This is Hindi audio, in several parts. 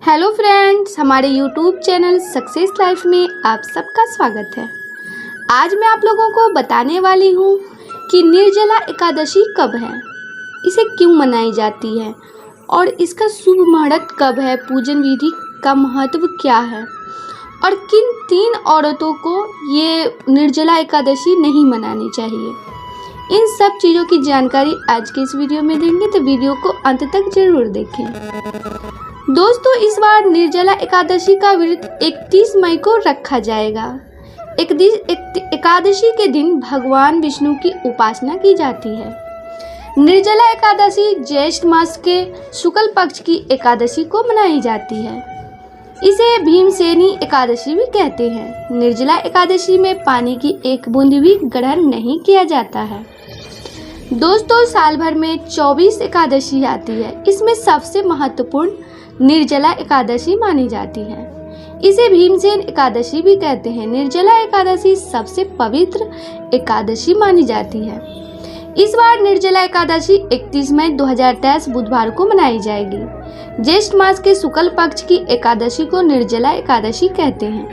हेलो फ्रेंड्स, हमारे यूट्यूब चैनल सक्सेस लाइफ में आप सबका स्वागत है। आज मैं आप लोगों को बताने वाली हूँ कि निर्जला एकादशी कब है, इसे क्यों मनाई जाती है और इसका शुभ मुहूर्त कब है, पूजन विधि का महत्व क्या है और किन 3 औरतों को ये निर्जला एकादशी नहीं मनानी चाहिए। इन सब चीज़ों की जानकारी आज के इस वीडियो में देंगे, तो वीडियो को अंत तक जरूर देखें। दोस्तों, इस बार निर्जला एकादशी का व्रत 31 मई को रखा जाएगा। एकादशी के दिन भगवान विष्णु की उपासना की जाती है। निर्जला एकादशी ज्येष्ठ मास के शुक्ल पक्ष की एकादशी को मनाई जाती है। इसे भीमसेनी एकादशी भी कहते हैं। निर्जला एकादशी में पानी की एक बूंद भी ग्रहण नहीं किया जाता है। दोस्तों, साल भर में 24 एकादशी आती है। इसमें सबसे महत्वपूर्ण निर्जला एकादशी मानी जाती है। इसे भीमसेन एकादशी भी कहते हैं। निर्जला एकादशी सबसे पवित्र एकादशी मानी जाती है। इस बार निर्जला एकादशी 31 मई 2023 बुधवार को मनाई जाएगी। ज्येष्ठ मास के शुक्ल पक्ष की एकादशी को निर्जला एकादशी कहते हैं।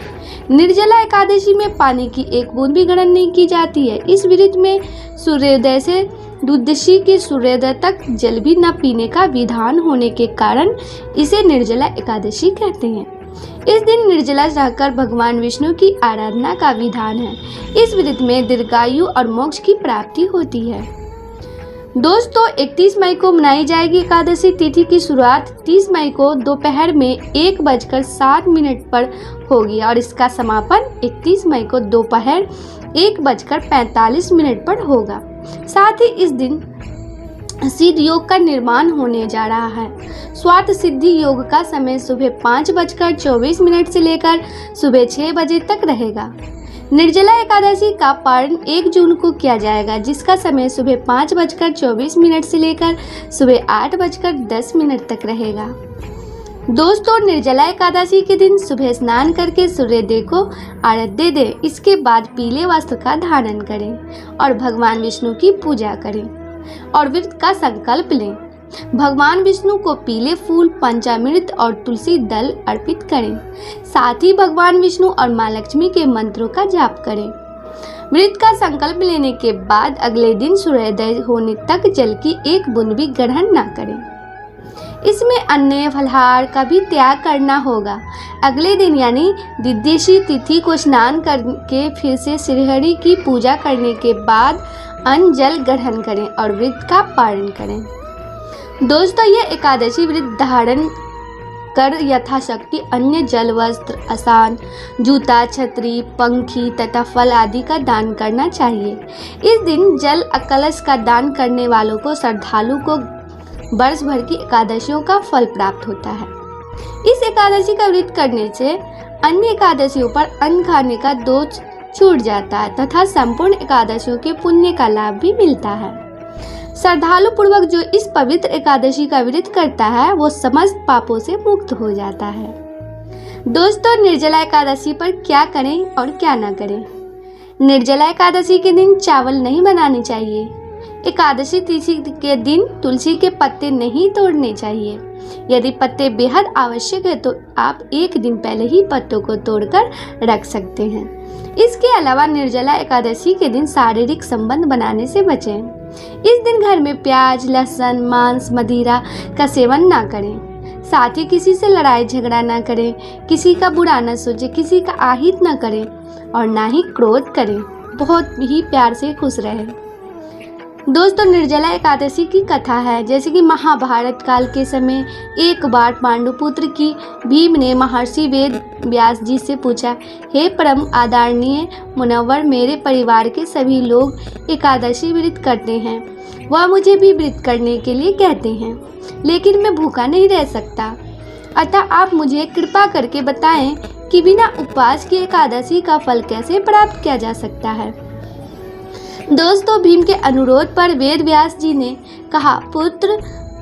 निर्जला एकादशी में पानी की एक बूंद भी ग्रहण नहीं की जाती है। इस व्रत में सूर्योदय से द्वादशी के सूर्योदय तक जल भी न पीने का विधान होने के कारण इसे निर्जला एकादशी कहते हैं। इस दिन निर्जला रहकर भगवान विष्णु की आराधना का विधान है। इस व्रत में दीर्घायु और मोक्ष की प्राप्ति होती है। दोस्तों, 31 मई को मनाई जाएगी एकादशी। तिथि की शुरुआत 30 मई को दोपहर में 1:07 पर होगी और इसका समापन 31 मई को दोपहर 1:45 पर होगा। साथ ही इस दिन सिद्ध योग का निर्माण होने जा रहा है। स्वार्थ सिद्धि योग का समय सुबह 5:24 से लेकर सुबह 6 बजे तक रहेगा। निर्जला एकादशी का पारण 1 जून को किया जाएगा, जिसका समय सुबह 5:24 से लेकर सुबह 8:10 तक रहेगा। दोस्तों, निर्जला एकादशी के दिन सुबह स्नान करके सूर्योदय को आराध्य दें। इसके बाद पीले वस्त्र का धारण करें और भगवान विष्णु की पूजा करें और व्रत का संकल्प लें। भगवान विष्णु को पीले फूल, पंचामृत और तुलसी दल अर्पित करें। साथ ही भगवान विष्णु और माँ लक्ष्मी के मंत्रों का जाप करें। व्रत का संकल्प लेने के बाद अगले दिन सूर्योदय होने तक जल की एक बूंद भी ग्रहण न करें। इसमें अन्न फलहार का भी त्याग करना होगा। अगले दिन यानी द्वादशी तिथि को स्नान करके फिर से श्रीहरि की पूजा करने के बाद अन्न जल ग्रहण करें और व्रत का पालन करें। दोस्तों, यह एकादशी व्रत धारण कर यथाशक्ति अन्य जल, वस्त्र, आसन, जूता, छतरी, पंखी तथा फल आदि का दान करना चाहिए। इस दिन जल कलश का दान करने वालों को, श्रद्धालु को वर्ष भर की एकादशियों का फल प्राप्त होता है। इस एकादशी का व्रत करने से अन्य एकादशियों पर अन्न खाने का दोष छूट जाता है तथा संपूर्ण एकादशियों के पुण्य का लाभ भी मिलता है। श्रद्धालु पूर्वक जो इस पवित्र एकादशी का व्रत करता है वो समस्त पापों से मुक्त हो जाता है। दोस्तों, निर्जला एकादशी पर क्या करें और क्या न करें। निर्जला एकादशी के दिन चावल नहीं बनाने चाहिए। एकादशी तिथि के दिन तुलसी के पत्ते नहीं तोड़ने चाहिए। यदि पत्ते बेहद आवश्यक है तो आप 1 दिन पहले ही पत्तों को तोड़कर रख सकते हैं। इसके अलावा निर्जला एकादशी के दिन शारीरिक संबंध बनाने से बचें। इस दिन घर में प्याज, लहसुन, मांस, मदिरा का सेवन ना करें। साथ ही किसी से लड़ाई झगड़ा ना करें, किसी का बुरा ना सोचें, किसी का आहित ना करें और ना ही क्रोध करें। बहुत ही प्यार से खुश रहें। दोस्तों, निर्जला एकादशी की कथा है। जैसे कि महाभारत काल के समय एक बार पांडुपुत्र की भीम ने महर्षि वेद व्यास जी से पूछा, हे परम आदरणीय मुनव्वर, मेरे परिवार के सभी लोग एकादशी व्रत करते हैं। वह मुझे भी व्रत करने के लिए कहते हैं, लेकिन मैं भूखा नहीं रह सकता। अतः आप मुझे कृपा करके बताएं कि बिना उपवास की एकादशी का फल कैसे प्राप्त किया जा सकता है। दोस्तों, भीम के अनुरोध पर वेद व्यास जी ने कहा, पुत्र,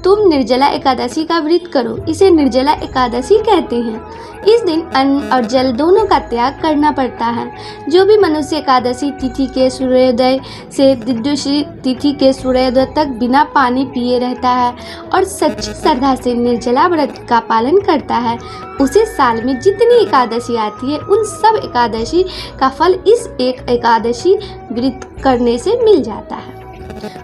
तुम निर्जला एकादशी का व्रत करो। इसे निर्जला एकादशी कहते हैं। इस दिन अन्न और जल दोनों का त्याग करना पड़ता है। जो भी मनुष्य एकादशी तिथि के सूर्योदय से द्वादशी तिथि के सूर्योदय तक बिना पानी पिए रहता है और सच्ची श्रद्धा से निर्जला व्रत का पालन करता है, उसे साल में जितनी एकादशी आती है उन सब एकादशी का फल इस एक एकादशी व्रत करने से मिल जाता है।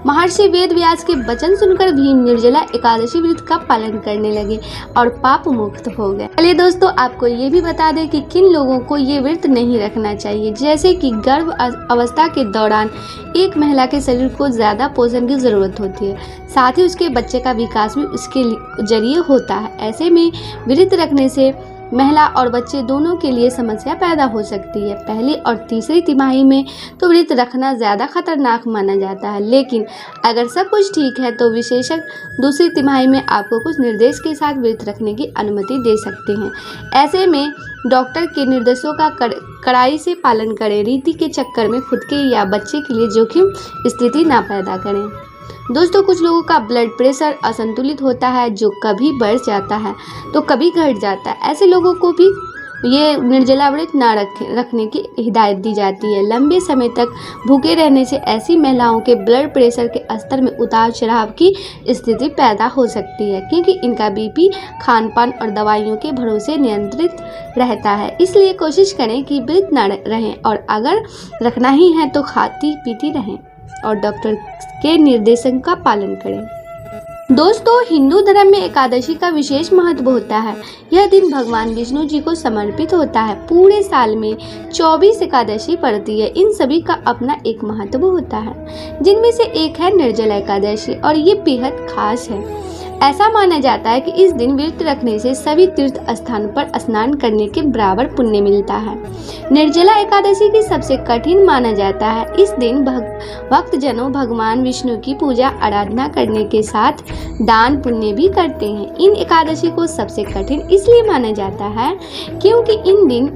महर्षि वेद व्यास के वचन सुनकर भीम निर्जला एकादशी व्रत का पालन करने लगे और पाप मुक्त हो गए। चलिए दोस्तों, आपको ये भी बता दें कि किन लोगों को ये व्रत नहीं रखना चाहिए। जैसे कि गर्भ अवस्था के दौरान एक महिला के शरीर को ज्यादा पोषण की जरूरत होती है, साथ ही उसके बच्चे का विकास भी उसके जरिए होता है। ऐसे में व्रत रखने से महिला और बच्चे दोनों के लिए समस्या पैदा हो सकती है। पहली और तीसरी तिमाही में तो व्रत रखना ज़्यादा खतरनाक माना जाता है, लेकिन अगर सब कुछ ठीक है तो विशेषज्ञ दूसरी तिमाही में आपको कुछ निर्देश के साथ व्रत रखने की अनुमति दे सकते हैं। ऐसे में डॉक्टर के निर्देशों का कड़ाई से पालन करें। रीति के चक्कर में खुद के या बच्चे के लिए जोखिम स्थिति ना पैदा करें। दोस्तों, कुछ लोगों का ब्लड प्रेशर असंतुलित होता है, जो कभी बढ़ जाता है तो कभी घट जाता है। ऐसे लोगों को भी ये निर्जला व्रत ना रखने की हिदायत दी जाती है। लंबे समय तक भूखे रहने से ऐसी महिलाओं के ब्लड प्रेशर के स्तर में उतार चढ़ाव की स्थिति पैदा हो सकती है, क्योंकि इनका बीपी खान पान और दवाइयों के भरोसे नियंत्रित रहता है। इसलिए कोशिश करें कि व्रत ना रहें, और अगर रखना ही है तो खाती पीती रहें और डॉक्टर के निर्देशन का पालन करें। दोस्तों, हिंदू धर्म में एकादशी का विशेष महत्व होता है। यह दिन भगवान विष्णु जी को समर्पित होता है। पूरे साल में 24 एकादशी पड़ती है। इन सभी का अपना एक महत्व होता है, जिनमें से एक है निर्जला एकादशी, और ये बेहद खास है। ऐसा माना जाता है कि इस दिन व्रत रखने से सभी तीर्थ स्थान पर स्नान करने के बराबर पुण्य मिलता है। निर्जला एकादशी की सबसे कठिन माना जाता है। इस दिन भक्तजनों भगवान विष्णु की पूजा आराधना करने के साथ दान पुण्य भी करते हैं। इन एकादशी को सबसे कठिन इसलिए माना जाता है क्योंकि इन दिन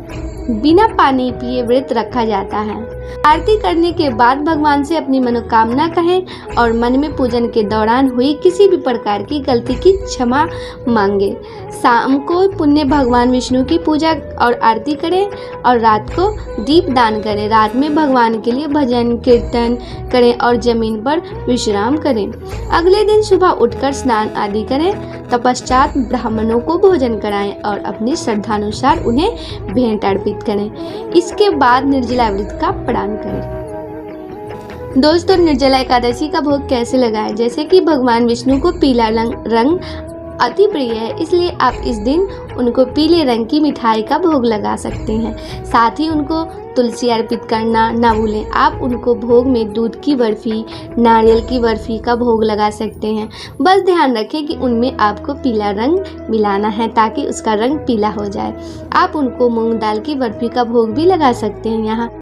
बिना पानी पिए व्रत रखा जाता है। आरती करने के बाद भगवान से अपनी मनोकामना कहें और मन में पूजन के दौरान हुई किसी भी प्रकार की गलती की क्षमा मांगे। शाम को पुण्य भगवान विष्णु की पूजा और आरती करें और रात को दीप दान करें। रात में भगवान के लिए भजन कीर्तन करें और जमीन पर विश्राम करें। अगले दिन सुबह उठकर स्नान आदि करें, तत्पश्चात ब्राह्मणों को भोजन कराएं और अपनी श्रद्धानुसार उन्हें भेंट अर्पित करें। इसके बाद निर्जला व्रत का पालन करें। दोस्तों, निर्जला एकादशी का भोग कैसे लगाएं? जैसे कि भगवान विष्णु को पीला रंग अति प्रिय है, इसलिए आप इस दिन उनको पीले रंग की मिठाई का भोग लगा सकते हैं। साथ ही उनको तुलसी अर्पित करना ना भूलें। आप उनको भोग में दूध की बर्फी, नारियल की बर्फी का भोग लगा सकते हैं। बस ध्यान रखें कि उनमें आपको पीला रंग मिलाना है ताकि उसका रंग पीला हो जाए। आप उनको मूंग दाल की बर्फी का भोग भी लगा सकते हैं। यहाँ